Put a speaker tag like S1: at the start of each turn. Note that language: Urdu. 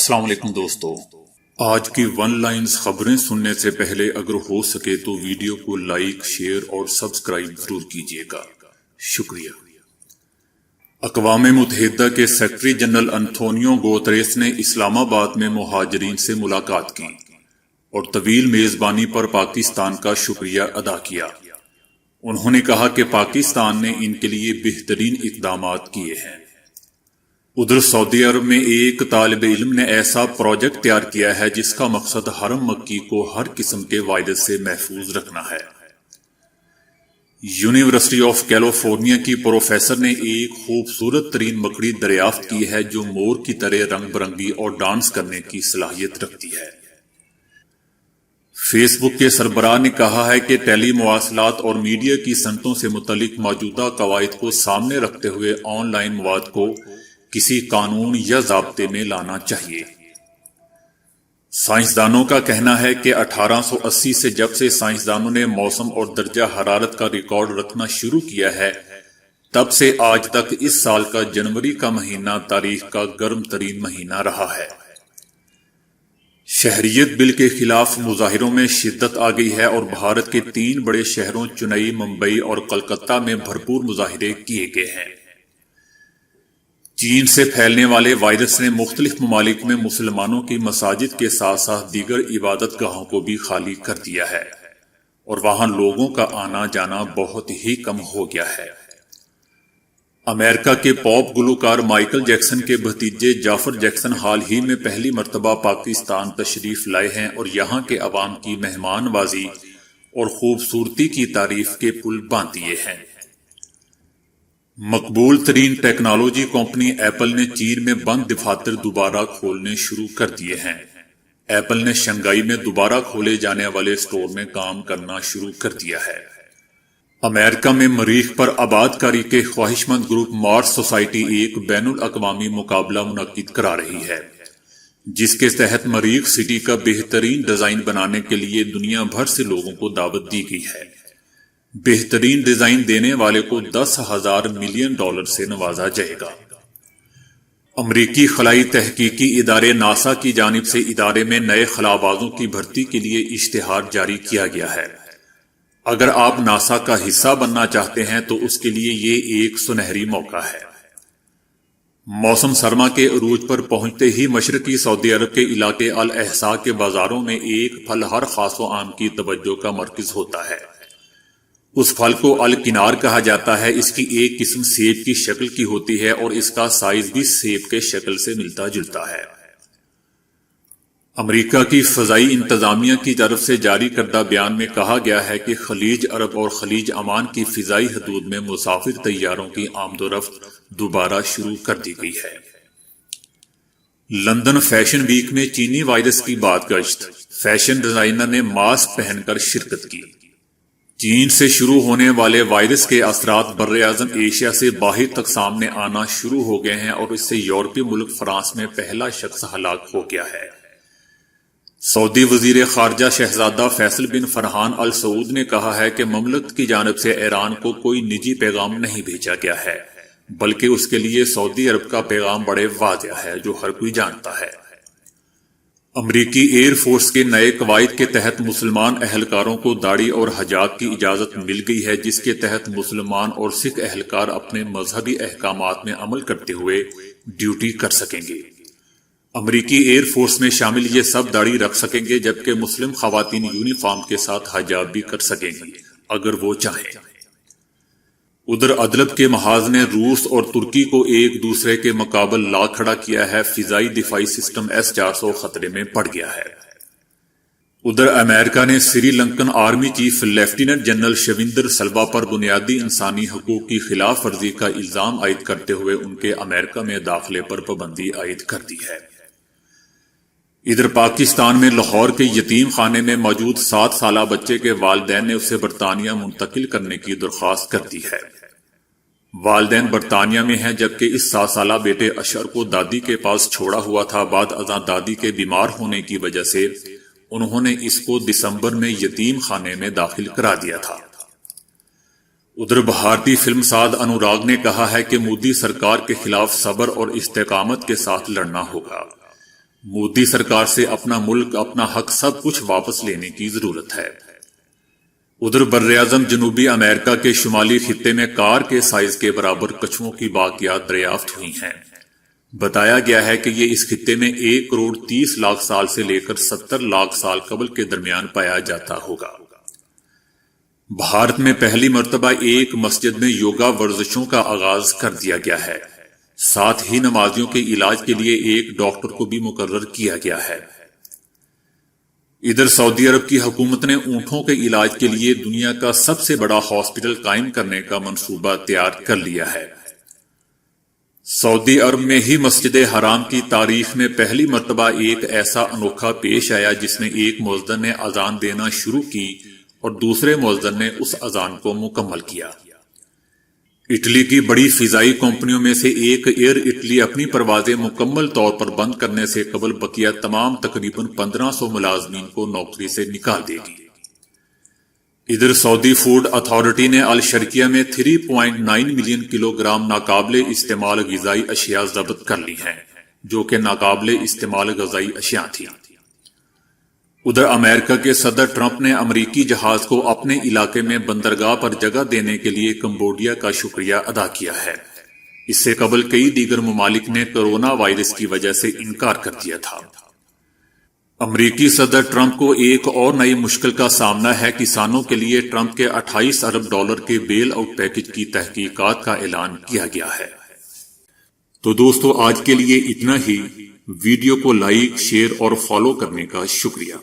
S1: السلام علیکم دوستو، آج کی ون لائنز خبریں سننے سے پہلے اگر ہو سکے تو ویڈیو کو لائک، شیئر اور سبسکرائب ضرور کیجیے گا، شکریہ۔ اقوام متحدہ کے سیکرٹری جنرل انتونیو گوتریس نے اسلام آباد میں مہاجرین سے ملاقات کی اور طویل میزبانی پر پاکستان کا شکریہ ادا کیا۔ انہوں نے کہا کہ پاکستان نے ان کے لیے بہترین اقدامات کیے ہیں۔ ادھر سعودی عرب میں ایک طالب علم نے ایسا پروجیکٹ تیار کیا ہے جس کا مقصد حرم مکی کو ہر قسم کے وائرس سے محفوظ رکھنا ہے۔ یونیورسٹی آف کیلیفورنیا کی پروفیسر نے ایک خوبصورت ترین مکڑی دریافت کی ہے جو مور کی طرح رنگ برنگی اور ڈانس کرنے کی صلاحیت رکھتی ہے۔ فیس بک کے سربراہ نے کہا ہے کہ ٹیلی مواصلات اور میڈیا کی صنعتوں سے متعلق موجودہ قواعد کو سامنے رکھتے ہوئے آن لائن مواد کو کسی قانون یا ضابطے میں لانا چاہیے۔ سائنسدانوں کا کہنا ہے کہ 1880 سے جب سے سائنسدانوں نے موسم اور درجہ حرارت کا ریکارڈ رکھنا شروع کیا ہے، تب سے آج تک اس سال کا جنوری کا مہینہ تاریخ کا گرم ترین مہینہ رہا ہے۔ شہریت بل کے خلاف مظاہروں میں شدت آ گئی ہے اور بھارت کے 3 بڑے شہروں چنئی، ممبئی اور کلکتہ میں بھرپور مظاہرے کیے گئے ہیں۔ چین سے پھیلنے والے وائرس نے مختلف ممالک میں مسلمانوں کی مساجد کے ساتھ ساتھ دیگر عبادت گاہوں کو بھی خالی کر دیا ہے اور وہاں لوگوں کا آنا جانا بہت ہی کم ہو گیا ہے۔ امریکہ کے پاپ گلوکار مائیکل جیکسن کے بھتیجے جعفر جیکسن حال ہی میں پہلی مرتبہ پاکستان تشریف لائے ہیں اور یہاں کے عوام کی مہمان نوازی اور خوبصورتی کی تعریف کے پل باندھ دیے ہیں۔ مقبول ترین ٹیکنالوجی کمپنی ایپل نے چین میں بند دفاتر دوبارہ کھولنے شروع کر دیے ہیں۔ ایپل نے شنگھائی میں دوبارہ کھولے جانے والے سٹور میں کام کرنا شروع کر دیا ہے۔ امریکہ میں مریخ پر آباد کاری کے خواہش مند گروپ مارس سوسائٹی ایک بین الاقوامی مقابلہ منعقد کرا رہی ہے جس کے تحت مریخ سٹی کا بہترین ڈیزائن بنانے کے لیے دنیا بھر سے لوگوں کو دعوت دی گئی ہے۔ بہترین ڈیزائن دینے والے کو $10,000 ملین سے نوازا جائے گا۔ امریکی خلائی تحقیقی ادارے ناسا کی جانب سے ادارے میں نئے خلا بازوں کی بھرتی کے لیے اشتہار جاری کیا گیا ہے۔ اگر آپ ناسا کا حصہ بننا چاہتے ہیں تو اس کے لیے یہ ایک سنہری موقع ہے۔ موسم سرما کے عروج پر پہنچتے ہی مشرقی سعودی عرب کے علاقے الاحساء کے بازاروں میں ایک پھل ہر خاص و عام کی توجہ کا مرکز ہوتا ہے۔ اس پھل کو الکنار کہا جاتا ہے۔ اس کی ایک قسم سیب کی شکل کی ہوتی ہے اور اس کا سائز بھی سیب کے شکل سے ملتا جلتا ہے۔ امریکہ کی فضائی انتظامیہ کی طرف سے جاری کردہ بیان میں کہا گیا ہے کہ خلیج عرب اور خلیج عمان کی فضائی حدود میں مسافر طیاروں کی آمد و رفت دوبارہ شروع کر دی گئی ہے۔ لندن فیشن ویک میں چینی وائرس کی بازگشت، فیشن ڈیزائنر نے ماسک پہن کر شرکت کی۔ چین سے شروع ہونے والے وائرس کے اثرات براعظم ایشیا سے باہر تک سامنے آنا شروع ہو گئے ہیں اور اس سے یورپی ملک فرانس میں پہلا شخص ہلاک ہو گیا ہے۔ سعودی وزیر خارجہ شہزادہ فیصل بن فرحان ال سعود نے کہا ہے کہ مملکت کی جانب سے ایران کو کوئی نجی پیغام نہیں بھیجا گیا ہے بلکہ اس کے لیے سعودی عرب کا پیغام بڑے واضح ہے جو ہر کوئی جانتا ہے۔ امریکی ایئر فورس کے نئے قواعد کے تحت مسلمان اہلکاروں کو داڑھی اور حجاب کی اجازت مل گئی ہے جس کے تحت مسلمان اور سکھ اہلکار اپنے مذہبی احکامات میں عمل کرتے ہوئے ڈیوٹی کر سکیں گے۔ امریکی ایئر فورس میں شامل یہ سب داڑھی رکھ سکیں گے جبکہ مسلم خواتین یونیفارم کے ساتھ حجاب بھی کر سکیں گی اگر وہ چاہیں۔ ادھر عدلت کے محاذ نے روس اور ترکی کو ایک دوسرے کے مقابل لا کھڑا کیا ہے۔ فضائی دفاعی سسٹم S-400 خطرے میں پڑ گیا ہے۔ ادھر امریکہ نے Sri Lankan army chief lieutenant general Shavendra Silva پر بنیادی انسانی حقوق کی خلاف ورزی کا الزام عائد کرتے ہوئے ان کے امریکہ میں داخلے پر پابندی عائد کر دی ہے۔ ادھر پاکستان میں لاہور کے یتیم خانے میں موجود 7 سالہ بچے کے والدین نے اسے برطانیہ منتقل کرنے کی درخواست کر دی ہے۔ والدین برطانیہ میں ہیں جبکہ اس 7 سالہ بیٹے اشر کو دادی کے پاس چھوڑا ہوا تھا۔ بعد ازاں دادی کے بیمار ہونے کی وجہ سے انہوں نے اس کو دسمبر میں یتیم خانے میں داخل کرا دیا تھا۔ ادھر بھارتی فلم ساز انوراگ نے کہا ہے کہ مودی سرکار کے خلاف صبر اور استقامت کے ساتھ لڑنا ہوگا۔ مودی سرکار سے اپنا ملک، اپنا حق، سب کچھ واپس لینے کی ضرورت ہے۔ ادھر براعظم جنوبی امریکہ کے شمالی خطے میں کار کے سائز کے برابر کچھووں کی باقیات دریافت ہوئی ہیں۔ بتایا گیا ہے کہ یہ اس خطے میں 1 کروڑ 30 لاکھ سال سے لے کر 70 لاکھ سال قبل کے درمیان پایا جاتا ہوگا۔ بھارت میں پہلی مرتبہ ایک مسجد میں یوگا ورزشوں کا آغاز کر دیا گیا ہے۔ ساتھ ہی نمازیوں کے علاج کے لیے ایک ڈاکٹر کو بھی مقرر کیا گیا ہے۔ ادھر سعودی عرب کی حکومت نے اونٹوں کے علاج کے لیے دنیا کا سب سے بڑا ہاسپٹل قائم کرنے کا منصوبہ تیار کر لیا ہے۔ سعودی عرب میں ہی مسجد حرام کی تاریخ میں پہلی مرتبہ ایک ایسا انوکھا پیش آیا جس میں ایک مؤذن نے اذان دینا شروع کی اور دوسرے مؤذن نے اس اذان کو مکمل کیا۔ اٹلی کی بڑی فضائی کمپنیوں میں سے ایک ایئر اٹلی اپنی پروازیں مکمل طور پر بند کرنے سے قبل بقیہ تمام تقریباً 1500 ملازمین کو نوکری سے نکال دے گی۔ ادھر سعودی فوڈ اتھارٹی نے الشرقیہ میں 3.9 ملین کلو گرام ناقابل استعمال غذائی اشیاء ضبط کر لی ہیں، جو کہ ناقابل استعمال غذائی اشیاء تھیں۔ ادھر امریکہ کے صدر ٹرمپ نے امریکی جہاز کو اپنے علاقے میں بندرگاہ پر جگہ دینے کے لیے کمبوڈیا کا شکریہ ادا کیا ہے۔ اس سے قبل کئی دیگر ممالک نے کورونا وائرس کی وجہ سے انکار کر دیا تھا۔ امریکی صدر ٹرمپ کو ایک اور نئی مشکل کا سامنا ہے۔ کسانوں کے لیے ٹرمپ کے 28 ارب ڈالر کے بیل آؤٹ پیکج کی تحقیقات کا اعلان کیا گیا ہے۔ تو دوستو آج کے لیے اتنا ہی۔ ویڈیو کو لائک، شیئر اور فالو کرنے کا شکریہ۔